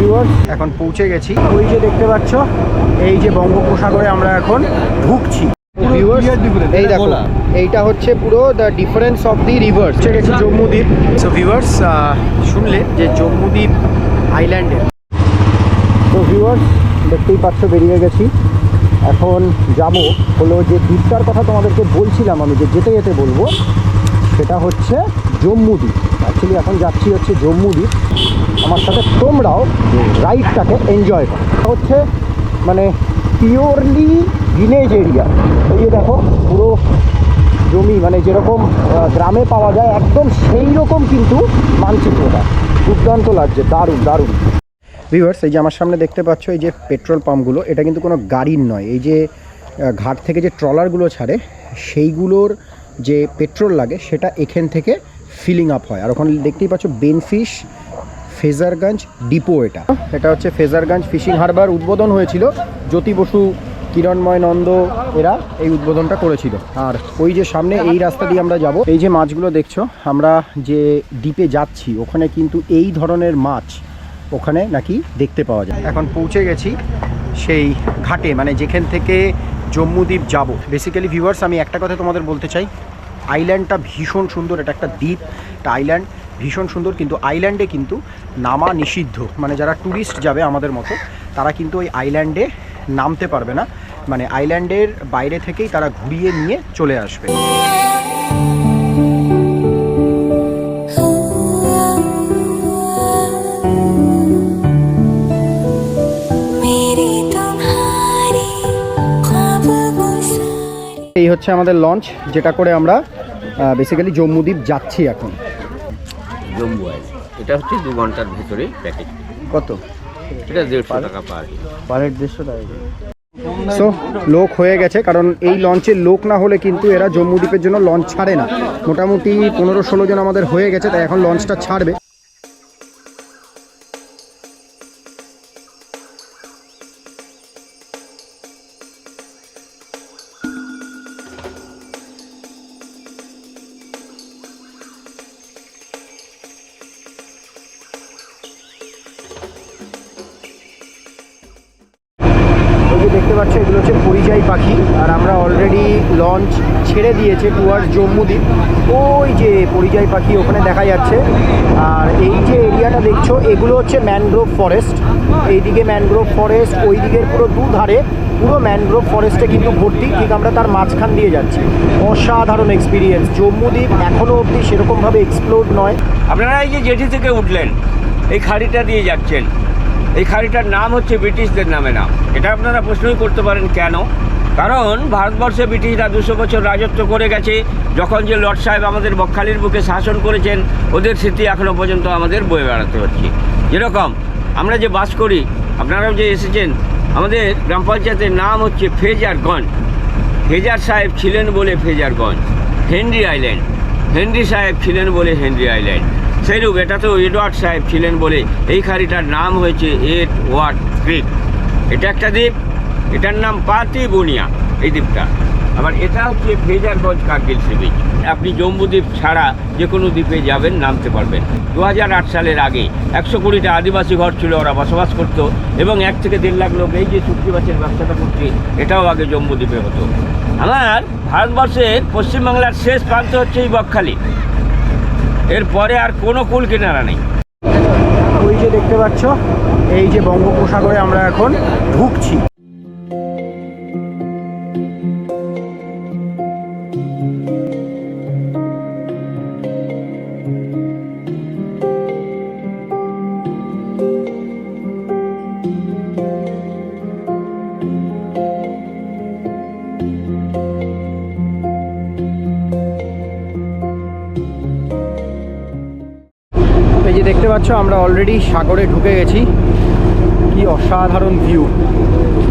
Viewers এখন পৌঁছে গেছি, ওই যে দেখতে পাচ্ছ এই যে বঙ্গোপসাগরে আমরা এখন ঢুকছি। এই দেখো এইটা হচ্ছে পুরো the difference of the rivers. পৌঁছে গেছি জম্মুদ্বীপ। সো ভিউয়ার্স শুনলে যে জম্মুদ্বীপ আইল্যান্ডের, তো ভিউয়ার্স দেখতেই পাচ্ছ বেরিয়ে গেছি। এখন যাব হলো যে দ্বীপটার কথা তোমাদেরকে বলছিলাম আমি, যে যেতে যেতে বলবো, সেটা হচ্ছে জম্মুদ্বীপ। অ্যাকচুয়ালি এখন যাচ্ছি হচ্ছে জম্মুদ্বীপ। আমার সাথে তোমরাও রাইডটাকে এনজয় করো। হচ্ছে মানে পিওরলি ভিলেজ এরিয়া। এই যে দেখো পুরো জমি, মানে যেরকম গ্রামে পাওয়া যায় একদম সেই রকম কিন্তু মানচিত্রটা দুর্দান্ত লাগছে, দারুণ দারুণ। ভিউয়ার্স এই যে আমার সামনে দেখতে পাচ্ছ এই যে পেট্রোল পাম্পগুলো, এটা কিন্তু কোনো গাড়ির নয়। এই যে ঘাট থেকে যে ট্রলারগুলো ছাড়ে সেইগুলোর যে পেট্রোল লাগে সেটা এখান থেকে ফিলিং আপ হয়। আর ওখানে দেখতেই পাচ্ছ বেনফিশ ফেজারগঞ্জ ডিপো। এটা হচ্ছে ফেজারগঞ্জ ফিশিং হারবার। উদ্বোধন হয়েছিল জ্যোতি বসু, কিরণময় নন্দ, এরা এই উদ্বোধনটা করেছিল। আর ওই যে সামনে এই রাস্তা দিয়ে আমরা যাব। এই যে মাছগুলো দেখছো, আমরা যে দ্বীপে যাচ্ছি ওখানে কিন্তু এই ধরনের মাছ ওখানে নাকি দেখতে পাওয়া যায়। এখন পৌঁছে গেছি সেই ঘাটে, মানে যেখান থেকে জম্মুদ্বীপ যাব। বেসিক্যালি ভিউয়ার্স আমি একটা কথা তোমাদের বলতে চাই, আইল্যান্ডটা ভীষণ সুন্দর। এটা একটা দ্বীপ, একটা আইল্যান্ড, ভীষণ সুন্দর। কিন্তু আইল্যান্ডে কিন্তু নামা নিষিদ্ধ। মানে যারা ট্যুরিস্ট যাবে আমাদের মতো, তারা কিন্তু ওই আইল্যান্ডে নামতে পারবে না। মানে আইল্যান্ডের বাইরে থেকেই তারা ঘুরিয়ে নিয়ে চলে আসবে। এই হচ্ছে আমাদের লঞ্চ, যেটা করে আমরা বেসিক্যালি জম্মুদ্বীপ যাচ্ছি এখন। জম্মু আইল্যান্ড, এটা হচ্ছে 2 ঘন্টার ভিতরে প্যাকেজ। কত? এটা 150 টাকা পার হেড। 150 টাকা। সো লোক হয়ে গেছে, কারণ এই লঞ্চের লোক না হলে কিন্তু এরা জম্মুদ্বীপের জন্য লঞ্চ ছাড়ে না। মোটামুটি 15-16 জন আমাদের হয়ে গেছে, তাই এখন লঞ্চটা ছাড়বে। দেখতে পাচ্ছ এগুলো হচ্ছে পরিযায়ী পাখি। আর আমরা অলরেডি লঞ্চ ছেড়ে দিয়েছে টুয়ার্ডস জম্মুদ্বীপ। ওই যে পরিযায়ী পাখি ওখানে দেখা যাচ্ছে। আর এই যে এরিয়াটা দেখছো এগুলো হচ্ছে ম্যানগ্রোভ ফরেস্ট। এইদিকে ম্যানগ্রোভ ফরেস্ট, ওই দিকের পুরো দুধারে পুরো ম্যানগ্রোভ ফরেস্টে কিন্তু ভর্তি। ঠিক আমরা তার মাঝখান দিয়ে যাচ্ছি। অসাধারণ এক্সপিরিয়েন্স। জম্মুদ্বীপ এখনও অবধি সেরকমভাবে এক্সপ্লোর নয়। আপনারা এই যে জেটি থেকে উঠলেন, এই খাড়িটা দিয়ে যাচ্ছেন, এই খাড়িটার নাম হচ্ছে ব্রিটিশদের নামে নাম। এটা আপনারা প্রশ্নই করতে পারেন কেন? কারণ ভারতবর্ষে ব্রিটিশরা 200 বছর রাজত্ব করে গেছে। যখন যে লর্ড সাহেব আমাদের বকখালির বুকে শাসন করেছেন, ওদের স্মৃতি এখনও পর্যন্ত আমাদের বয়ে বেড়াতে হচ্ছে। যেরকম আমরা যে বাস করি, আপনারাও যে এসেছেন, আমাদের গ্রাম পঞ্চায়েতের নাম হচ্ছে ফেজারগঞ্জ। ফেজার সাহেব ছিলেন বলে ফেজারগঞ্জ। হেনরি আইল্যান্ড, হেনরি সাহেব ছিলেন বলে হেনরি আইল্যান্ড। সেইরূপ এটাতেও এডওয়ার্ড সাহেব ছিলেন বলে এই খাড়িটার নাম হয়েছে এডওয়ার্ড ক্রিক। এটা একটা দ্বীপ, এটার নাম পাতিবুনিয়া এই দ্বীপটা। আবার এটা হচ্ছে ফেজারগঞ্জ কার্গিল সি বিচ। আপনি জম্মুদ্বীপ ছাড়া যে কোনো দ্বীপে যাবেন, নামতে পারবেন। 2008 সালের আগে 120টা আদিবাসী ঘর ছিল, ওরা বসবাস করতো। এবং 1 থেকে 1.5 লাখ লোক এই যে চুক্তি মাছের ব্যবসাটা করছে, এটাও আগে জম্মুদ্বীপে হতো। আমার ভারতবর্ষের পশ্চিমবাংলার শেষ প্রান্ত হচ্ছে এই বকখালি। এরপরে আর কোনো কুল কিনারা নেই। ওই যে দেখতে পাচ্ছ এই যে বঙ্গোপসাগরে আমরা এখন ঢুকছি। এই যে দেখতে পাচ্ছ আমরা অলরেডি সাগরে ঢুকে গেছি। কি অসাধারণ view,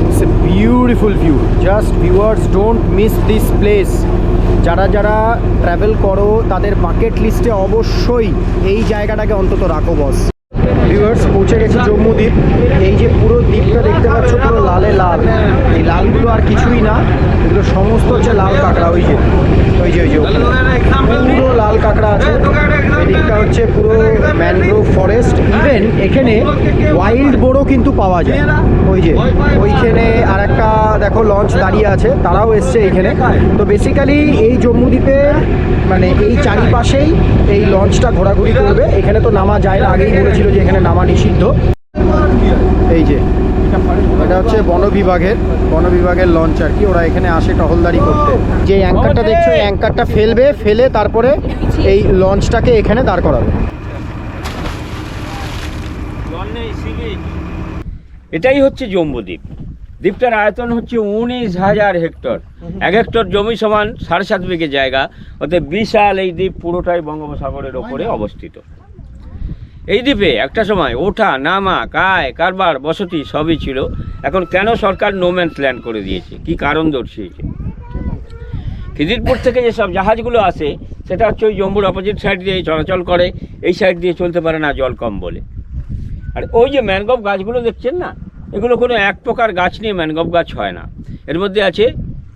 it's a beautiful view. Just viewers don't miss this place. যারা যারা ট্রাভেল করো তাদের বাকেট লিস্টে অবশ্যই এই জায়গাটাকে অন্তত রাখো বস। ভিউয়ার্স পৌঁছে গেছি জম্মুদ্বীপ। এই যে পুরো দ্বীপটা দেখতে পাচ্ছ পুরো লালে লাল। এই লালগুলো আর কিছুই না, এগুলো সমস্ত হচ্ছে লাল কাঁকড়া। ওই যে পুরো লাল কাঁকড়া আছে। এই দিকটা হচ্ছে হচ্ছে পুরো ম্যানগ্রোভ ফরেস্ট। ইভেন এখানে ওয়াইল্ড বোরও কিন্তু পাওয়া যায়। ওই যে ওইখানে আর একটা দেখো লঞ্চ দাঁড়িয়ে আছে, তারাও এসছে এইখানে। তো বেসিক্যালি এই জম্মুদ্বীপে মানে এই চারিপাশেই এই লঞ্চটা ঘোরাঘুরি করবে। এখানে তো নামা যায় না, আগেই বলেছিল যে এখানে নামা নিষিদ্ধ। এই যে এটা হচ্ছে বন বিভাগের লঞ্চ আর কি, ওরা এখানে আসে টহলদারি করতে। যে অ্যাঙ্কারটা দেখছো, এই অ্যাঙ্কারটা ফেলে তারপরে এই লঞ্চটাকে এখানে দাঁড় করাবে। এটাই হচ্ছে জম্বুদ্বীপ। দ্বীপটার আয়তন হচ্ছে 19,000 হেক্টর। 1 হেক্টর জমি সমান 7.5 বিঘে জায়গা। অতএব বিশাল এই দ্বীপ পুরোটাই বঙ্গোপসাগরের ওপরে অবস্থিত। এই দ্বীপে একটা সময় ওঠা নামা কায় কারবার বসতি সবই ছিল। এখন কেন সরকার নোম্যান্স ল্যান্ড করে দিয়েছে, কি কারণ দর্শিয়েছে? খিদিরপুর থেকে যেসব জাহাজগুলো আসে সেটা হচ্ছে ওই জম্বুর অপোজিট সাইড দিয়ে চলাচল করে, এই সাইড দিয়ে চলতে পারে না জল কম বলে। আর ওই যে ম্যানগ্রোভ গাছগুলো দেখছেন না, এগুলো কোনো এক প্রকার গাছ নিয়ে ম্যানগ্রোভ গাছ হয় না। এর মধ্যে আছে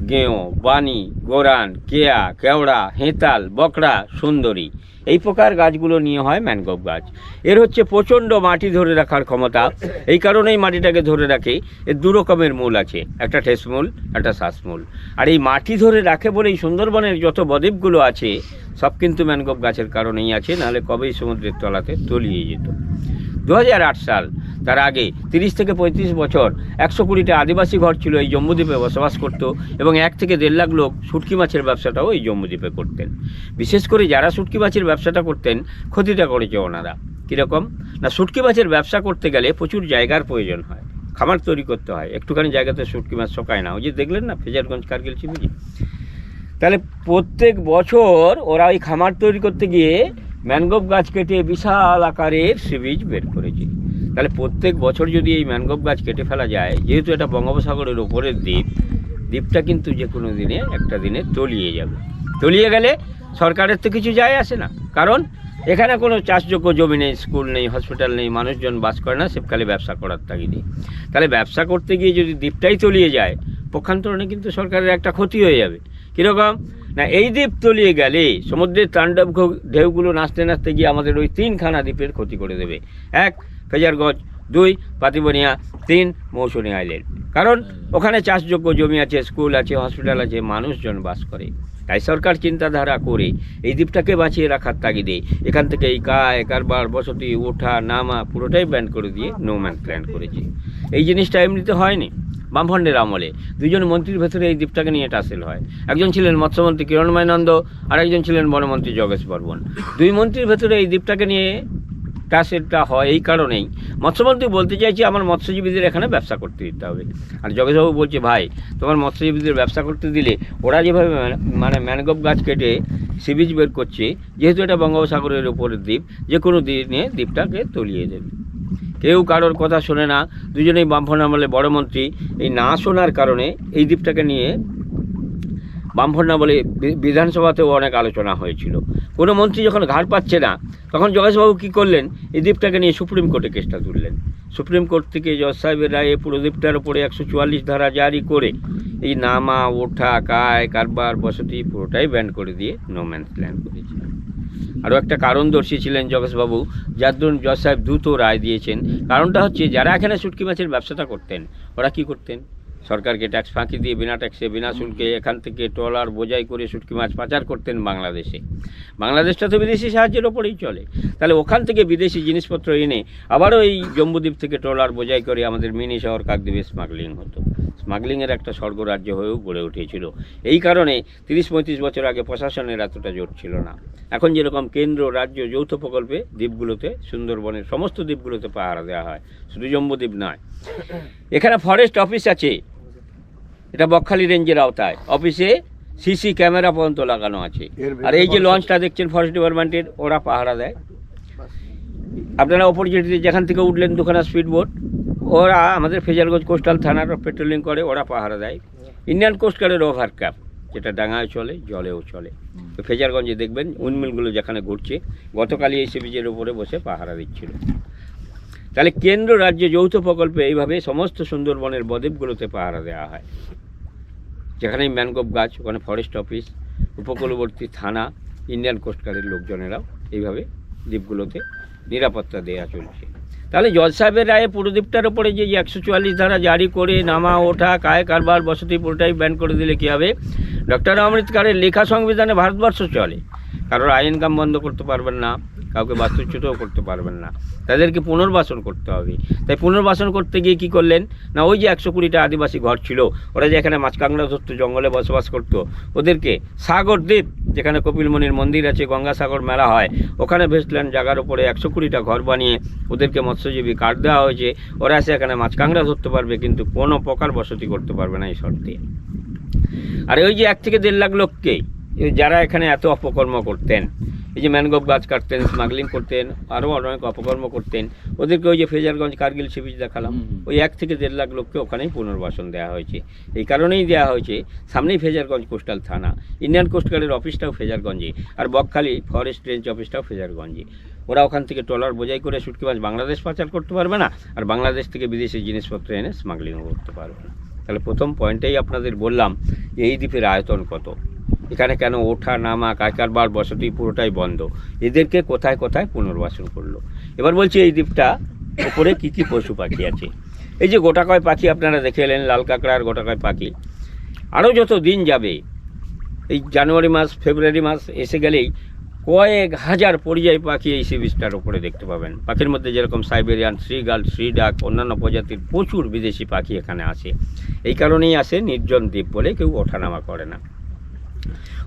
গেঁয়ো, বানি, গোরান, কেয়া, কেওড়া, হেঁতাল, বকড়া, সুন্দরী, এই প্রকার গাছগুলো নিয়ে হয় ম্যানগ্রোভ গাছ। এর হচ্ছে প্রচণ্ড মাটি ধরে রাখার ক্ষমতা। এই কারণেই মাটিটাকে ধরে রাখে। এর 2 রকমের মূল আছে, একটা ঠেসমূল, একটা শ্বাসমূল। আর এই মাটি ধরে রাখে বলেই সুন্দরবনের যত বদ্বীপগুলো আছে সব কিন্তু ম্যানগ্রোভ গাছের কারণেই আছে, নাহলে কবেই সমুদ্রের তলাতে তলিয়ে যেত। 2008 সাল, তার আগে 30 থেকে 35 বছর 120টা আদিবাসী ঘর ছিল এই জম্বুদ্বীপে বসবাস করত, এবং 1 থেকে 1.5 লাখ লোক শুটকি মাছের ব্যবসাটাও এই জম্বুদ্বীপে করতেন। বিশেষ করে যারা শুটকি মাছের ব্যবসাটা করতেন, ক্ষতিটা করেছে ওনারা। কীরকম না, শুটকি মাছের ব্যবসা করতে গেলে প্রচুর জায়গার প্রয়োজন হয়, খামার তৈরি করতে হয়। একটুখানি জায়গাতে শুটকি মাছ শোকায় না। ওই যে দেখলেন না ফেজারগঞ্জ কার্গিল সি বিচ, তাহলে প্রত্যেক বছর ওরা ওই খামার তৈরি করতে গিয়ে ম্যানগ্রোভ গাছ কেটে বিশাল আকারের সি বিচ বের করেছে। তাহলে প্রত্যেক বছর যদি এই ম্যানগ্রোভ গাছ কেটে ফেলা যায়, যেহেতু এটা বঙ্গোপসাগরের ওপরের দ্বীপটা কিন্তু যে কোনো দিনে একটা দিনে তলিয়ে যাবে। তলিয়ে গেলে সরকারের তো কিছু যায় আসে না, কারণ এখানে কোনো চাষযোগ্য জমি নেই, স্কুল নেই, হসপিটাল নেই, মানুষজন বাস করে না, সেখানে ব্যবসা করার তাগিদে। তাহলে ব্যবসা করতে গিয়ে যদি দ্বীপটাই তলিয়ে যায়, পক্ষান্তরে কিন্তু সরকারের একটা ক্ষতি হয়ে যাবে। কীরকম না, এই দ্বীপ তলিয়ে গেলে সমুদ্রের তাণ্ডব ঢেউগুলো নাচতে নাচতে গিয়ে আমাদের ওই 3খানা দ্বীপের ক্ষতি করে দেবে। 1 ফেজারগঞ্জ, 2 পাতিবনিয়া, 3 মৌসুমী আইল্যান্ড। কারণ ওখানে চাষযোগ্য জমি আছে, স্কুল আছে, হসপিটাল আছে, মানুষজন বাস করে। তাই সরকার চিন্তাধারা করে এই দ্বীপটাকে বাঁচিয়ে রাখার তাগিদে এখান থেকে এই কায় কারবার বসতি ওঠা নামা পুরোটাই ব্যান করে দিয়ে নোম্যান্স ল্যান্ড করেছে। এই জিনিসটা এমনিতে হয়নি। বামফ্রন্টের আমলে 2জন মন্ত্রীর ভেতরে এই দ্বীপটাকে নিয়ে টাসেল হয়। একজন ছিলেন মৎস্যমন্ত্রী কিরণময় নন্দ, আর একজন ছিলেন বনমন্ত্রী যোগেশ বর্মন। 2 মন্ত্রীর ভেতরে এই দ্বীপটাকে নিয়ে টাসেলটা হয় এই কারণেই, মৎস্যমন্ত্রী বলতে চাইছে আমার মৎস্যজীবীদের এখানে ব্যবসা করতে দিতে হবে, আর যোগেশবাবু বলছে ভাই তোমার মৎস্যজীবীদের ব্যবসা করতে দিলে ওরা যেভাবে মানে ম্যানগ্রোভ গাছ কেটে সি বিচ বের করছে, যেহেতু এটা বঙ্গোপসাগরের উপরের দ্বীপ, যে কোনো দিনে দ্বীপটাকে তলিয়ে দেবে। কেউ কারোর কথা শোনে না। 2জনেই বামফ্রন্ট আমলে বড় মন্ত্রী। এই না শোনার কারণে এই দ্বীপটাকে নিয়ে বামফ্রন্ট আমলে বিধানসভাতেও অনেক আলোচনা হয়েছিল। কোনো মন্ত্রী যখন ঘাড় পাচ্ছে না, তখন যোগেশবাবু কী করলেন, এই দ্বীপটাকে নিয়ে সুপ্রিম কোর্টে কেসটা তুললেন। সুপ্রিম কোর্ট থেকে জজ সাহেবের রায়ে পুরো দ্বীপটার উপরে 144 ধারা জারি করে এই নামা ওঠা কায় কারবার বসতি পুরোটাই ব্যান করে দিয়ে নোম্যান্স ল্যান্ড করেছে। আরও একটা কারণ দর্শিয়েছিলেন যোগেশবাবু, যার দরুন জজ সাহেব দ্রুত রায় দিয়েছেন। কারণটা হচ্ছে যারা এখানে শুটকি মাছের ব্যবসাটা করতেন, ওরা কী করতেন, সরকারকে ট্যাক্স ফাঁকি দিয়ে বিনা ট্যাক্সে বিনা শুল্কে এখান থেকে ট্রলার বোঝাই করে শুটকি মাছ পাচার করতেন বাংলাদেশে। বাংলাদেশটা তো বিদেশি সাহায্যের ওপরেই চলে। তাহলে ওখান থেকে বিদেশি জিনিসপত্র এনে আবারও এই জম্বুদ্বীপ থেকে ট্রলার বোঝাই করে আমাদের মিনি শহর কাকদ্বীপে স্মাগলিং হতো। স্মাগলিংয়ের একটা স্বর্গরাজ্য হয়েও গড়ে উঠেছিল। এই কারণে 30-35 বছর আগে প্রশাসনের এতটা জোর ছিল না। এখন যেরকম কেন্দ্র রাজ্য যৌথ প্রকল্পে দ্বীপগুলোতে, সুন্দরবনের সমস্ত দ্বীপগুলোতে পাহারা দেওয়া হয়, শুধু জম্বুদ্বীপ নয়। এখানে ফরেস্ট অফিস আছে, এটা বকখালি রেঞ্জের আওতায়। অফিসে সিসি ক্যামেরা পর্যন্ত লাগানো আছে। আর এই যে লঞ্চটা দেখছেন ফরেস্ট ডিপার্টমেন্টের, ওরা পাহারা দেয়। আপনারা অপরচুনিটিতে যেখান থেকে উঠলেন 2খানা স্পিড বোট, ওরা আমাদের ফেজারগঞ্জ কোস্টাল থানার পেট্রোলিং করে, ওরা পাহারা দেয়। ইন্ডিয়ান কোস্টগার্ডের ওভারক্রাফট, যেটা ডাঙায় চলে জলেও চলে। তো ফেজারগঞ্জে দেখবেন উইন্ডমিলগুলো যেখানে ঘুরছে, গতকালই এই সি বিচের উপরে বসে পাহারা দিচ্ছিল। তাহলে কেন্দ্র রাজ্য যৌথ প্রকল্পে এইভাবে সমস্ত সুন্দরবনের বদ্বীপগুলোতে পাহারা দেওয়া হয়। যেখানে ম্যানগ্রোভ গাছ, ওখানে ফরেস্ট অফিস, উপকূলবর্তী থানা, ইন্ডিয়ান কোস্টগার্ডের লোকজনেরাও এইভাবে দ্বীপগুলোতে নিরাপত্তা দেওয়া চলছে। তাহলে জজ সাহেবের রায়ে পুরো দ্বীপটার ওপরে যে 144 ধারা জারি করে নামা ওঠা কায় কারবার বসতি পুরোটাই ব্যান করে দিলে কী হবে? ডক্টর আম্বেদকরের লেখা সংবিধানে ভারতবর্ষ চলে, কারোর আয় ইনকাম বন্ধ করতে পারবেন না, কাউকে বাস্তুচ্যুতও করতে পারবেন না, তাদেরকে পুনর্বাসন করতে হবে। তাই পুনর্বাসন করতে গিয়ে কী করলেন না, ওই যে 120টা আদিবাসী ঘর ছিল, ওরা যে এখানে মাছকাংড়া ধরতো, জঙ্গলে বসবাস করতো, ওদেরকে সাগর দ্বীপ যেখানে কপিলমুনির মন্দির আছে, গঙ্গাসাগর মেলা হয়, ওখানে ভেস্টল্যান্ড জায়গার উপরে 120টা ঘর বানিয়ে ওদেরকে মৎস্যজীবী কার্ড দেওয়া হয়েছে। ওরা এসে এখানে মাছকাংড়া ধরতে পারবে, কিন্তু কোনো প্রকার বসতি করতে পারবে না এই শর্তে। আর ওই যে 1 থেকে 1.5 লাখ লোককে যারা এখানে এত অপকর্ম করতেন, এই যে ম্যানগ্রোভ গাছ কাটতেন, স্মাগলিং করতেন, আরও অনেক অপকর্ম করতেন, ওদেরকে ওই যে ফ্রেজারগঞ্জ কার্গিল সি বিচ দেখালাম, ওই 1 থেকে 1.5 লাখ লোককে ওখানেই পুনর্বাসন দেওয়া হয়েছে। এই কারণেই দেওয়া হয়েছে, সামনেই ফ্রেজারগঞ্জ কোস্টাল থানা, ইন্ডিয়ান কোস্টগার্ডের অফিসটাও ফ্রেজারগঞ্জে, আর বকখালি ফরেস্ট রেঞ্জ অফিসটাও ফ্রেজারগঞ্জে। ওরা ওখান থেকে ট্রলার বোঝাই করে শুটকি মাছ বাংলাদেশ পাচার করতে পারবে না, আর বাংলাদেশ থেকে বিদেশি জিনিসপত্র এনে স্মাগলিংও করতে পারবে না। তাহলে প্রথম পয়েন্টেই আপনাদের বললাম যে এই দ্বীপের আয়তন কত, এখানে কেন ওঠা নামা কায়কারবার বসতি পুরোটাই বন্ধ, এদেরকে কোথায় কোথায় পুনর্বাসন করলো। এবার বলছি এই দ্বীপটা ওপরে কী কী পশু পাখি আছে। এই যে গোটাকয় পাখি আপনারা দেখে এলেন, লাল কাঁকড়া আর গোটাকয় পাখি। আরও যত দিন যাবে, এই জানুয়ারি মাস ফেব্রুয়ারি মাস এসে গেলেই কয়েক হাজার পরিযায়ী পাখি এই সি বিচটার ওপরে দেখতে পাবেন। পাখির মধ্যে যেরকম সাইবেরিয়ান শ্রীগাল, শ্রীডাক, অন্যান্য প্রজাতির প্রচুর বিদেশি পাখি এখানে আসে। এই কারণেই আসে নির্জন দ্বীপ বলে কেউ ওঠানামা করে না।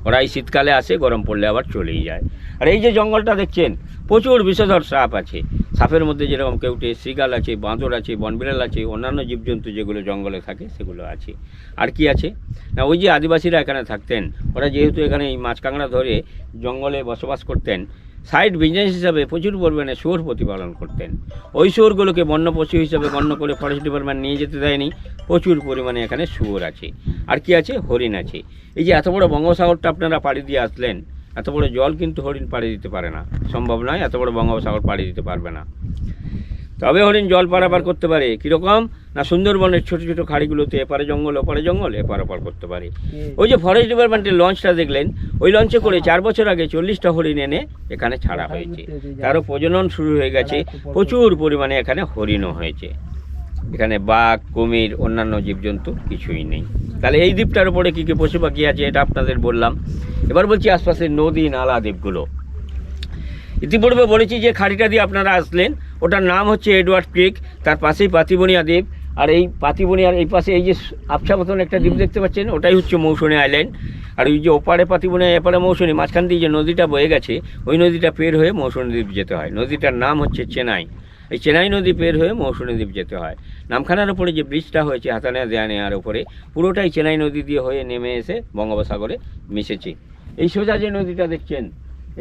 ওরা এই শীতকালে আসে, গরম পড়লে আবার চলেই যায়। আর এই যে জঙ্গলটা দেখছেন, প্রচুর বিষধর সাপ আছে। সাপের মধ্যে যেরকম কেউটে, শ্রীগাল আছে, বাঁদর আছে, বনবিড়াল আছে, অন্যান্য জীবজন্তু যেগুলো জঙ্গলে থাকে সেগুলো আছে। আর কি আছে না, ওই যে আদিবাসীরা এখানে থাকতেন, ওরা যেহেতু এখানে এই মাছ কাঁকড়া ধরে জঙ্গলে বসবাস করতেন, সাইড বিজনেস হিসাবে প্রচুর পরিমাণে শুয়োর প্রতিপালন করতেন। ওই শুয়োরগুলোকে বন্য পশু হিসাবে গণ্য করে ফরেস্ট ডিপার্টমেন্ট নিয়ে যেতে দেয়নি। প্রচুর পরিমাণে এখানে শুয়োর আছে। আর কি আছে? হরিণ আছে। এই যে এত বড় বঙ্গোপসাগরটা আপনারা পাড়ি দিয়ে আসলেন, এত বড় জল কিন্তু হরিণ পাড়ি দিতে পারে না, সম্ভব নয়, এত বড় বঙ্গোপসাগর পাড়ি দিতে পারবে না। তবে হরিণ জল পারাপার করতে পারে কীরকম না, সুন্দরবনের ছোটো ছোটো খাড়িগুলোতে এপারে জঙ্গল ওপারে জঙ্গল এপার ওপার করতে পারে। ওই যে ফরেস্ট ডিপার্টমেন্টের লঞ্চটা দেখলেন, ওই লঞ্চে করে 4 বছর আগে 40টা হরিণ এনে এখানে ছাড়া হয়েছে। তারও প্রজনন শুরু হয়ে গেছে, প্রচুর পরিমাণে এখানে হরিণও হয়েছে। এখানে বাঘ, কুমির, অন্যান্য জীবজন্তু কিছুই নেই। তাহলে এই দ্বীপটার উপরে কী কী পশু পাখি আছে এটা আপনাদের বললাম। এবার বলছি আশপাশের নদী নালা দ্বীপগুলো। ইতিপূর্বে বলেছি যে খাড়িটা দিয়ে আপনারা আসলেন, ওটার নাম হচ্ছে এডওয়ার্ড ক্রিক, তার পাশেই পাতিবনিয়া দ্বীপ। আর এই পাতিবনিয়ার এই পাশে এই যে আবছা মতন একটা দ্বীপ দেখতে পাচ্ছেন, ওটাই হচ্ছে মৌসুনী আইল্যান্ড। আর ওই যে ওপারে পাতিবনিয়া এপারে মৌসুনী, মাঝখান দিয়ে যে নদীটা বয়ে গেছে, ওই নদীটা পের হয়ে মৌসুনী দ্বীপ যেতে হয়। নদীটার নাম হচ্ছে চেনাই। এই চেনাই নদী পের হয়ে মৌসুনী দ্বীপ যেতে হয়। নামখানার উপরে যে ব্রিজটা হয়েছে হাতানিয়া দেয়ানিয়ার উপরে, পুরোটাই চেনাই নদী দিয়ে হয়ে নেমে এসে বঙ্গোপসাগরে মিশেছে। এই সোজা যে নদীটা দেখছেন,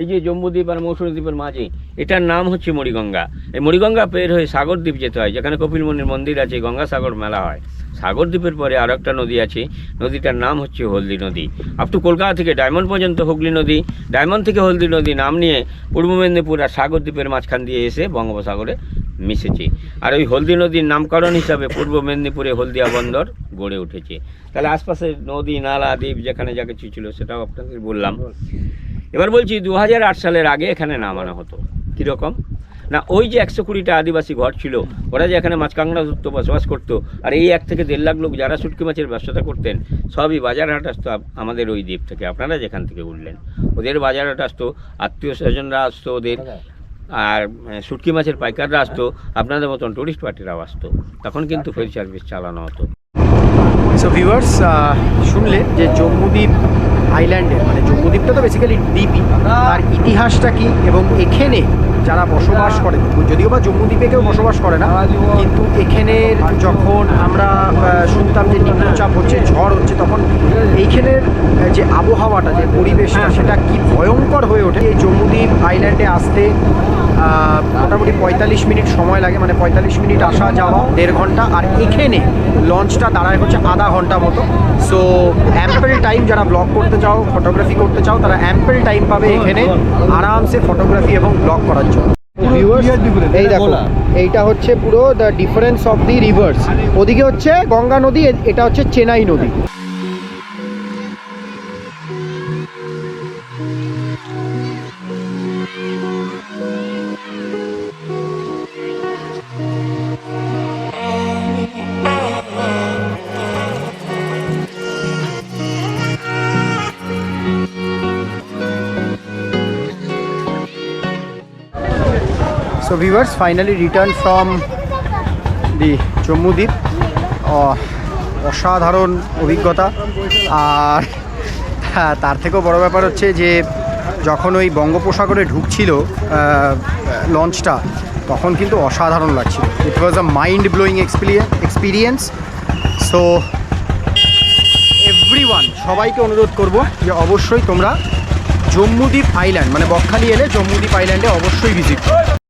এই যে জম্বুদ্বীপ আর মৌসুনী দ্বীপের মাঝে, এটার নাম হচ্ছে মুড়িগঙ্গা। এই মুড়িগঙ্গা পের হয়ে সাগরদ্বীপ যেতে হয়, যেখানে কপিলমুনির মন্দির আছে, গঙ্গাসাগর মেলা হয়। সাগরদ্বীপের পরে আরও একটা নদী আছে, নদীটার নাম হচ্ছে হলদি নদী। আপ টু কলকাতা থেকে ডায়মন্ড পর্যন্ত হুগলি নদী, ডায়মন্ড থেকে হলদি নদী নাম নিয়ে পূর্ব মেদিনীপুর আর সাগরদ্বীপের মাঝখান দিয়ে এসে বঙ্গোপসাগরে মিশেছে। আর ওই হলদি নদীর নামকরণ হিসাবে পূর্ব মেদিনীপুরে হলদিয়া বন্দর গড়ে উঠেছে। তাহলে আশপাশের নদী নালা দ্বীপ যেখানে যা কিছু ছিল সেটাও আপনাদের বললাম। এবার বলছি 2008 সালের আগে এখানে নামানো হতো। কীরকম না, ওই যে 120টা আদিবাসী ঘর ছিল, ওরা যে এখানে মাছ কাঁকড়া ধরতো, বসবাস করতো, আর এই 1 থেকে 1.5 লাখ লোক যারা শুটকি মাছের ব্যবসাটা করতেন, সবই বাজার হাট আসতো আমাদের ওই দ্বীপ থেকে। আপনারা যেখান থেকে উঠলেন, ওদের বাজার হাট আসতো, আত্মীয় স্বজনরা আসতো ওদের, আর শুটকি মাছের পাইকাররা আসতো, আপনাদের মতন টুরিস্ট পার্টিরাও আসতো। তখন কিন্তু ফেরি সার্ভিস চালানো হতো। সো ভিউয়ার্স, শুনলেন যে জম্বুদ্বীপ আইল্যান্ডের, মানে জম্বুদ্বীপটা তো বেসিক্যালি দ্বীপই, তার ইতিহাসটা কী এবং এখানে যারা বসবাস করে, যদিও বা জম্বুদ্বীপে কেউ বসবাস করে না, কিন্তু এখানের যখন আমরা শুনতাম যে নিম্নচাপ হচ্ছে, ঝড় হচ্ছে, তখন এইখানের যে আবহাওয়াটা, যে পরিবেশটা, সেটা কি ভয়ঙ্কর হয়ে ওঠে। এই জম্বুদ্বীপ আইল্যান্ডে আসতে মোটামুটি 45 মিনিট সময় লাগে, মানে 45 মিনিট আসা যাওয়া, 1.5 ঘন্টা। আর এখানে লঞ্চটা দাঁড়ায় হচ্ছে আধা ঘন্টা মতো। সো অ্যাম্পেল টাইম, যারা ব্লগ করতে চাও, ফটোগ্রাফি করতে চাও, তারা অ্যাম্পেল টাইম পাবে এখানে আরামসে ফটোগ্রাফি এবং ব্লগ করার জন্য। এই দেখো, এইটা হচ্ছে পুরো the difference of the rivers. ওদিকে হচ্ছে গঙ্গা নদী, এটা হচ্ছে চেনাই নদী। So viewers finally return from the Jambudwip. অসাধারণ অভিজ্ঞতা। আর হ্যাঁ, তার থেকেও বড় ব্যাপার হচ্ছে যে যখন ওই বঙ্গোপসাগরে ঢুকছিল লঞ্চটা, তখন কিন্তু অসাধারণ লাগছিল। It was a mind blowing experience. So everyone, সবাইকে অনুরোধ করব যে অবশ্যই তোমরা জম্মুদ্বীপ আইল্যান্ড মানে বকখালি এলে জম্মুদ্বীপ আইল্যান্ডে অবশ্যই ভিজিট করো।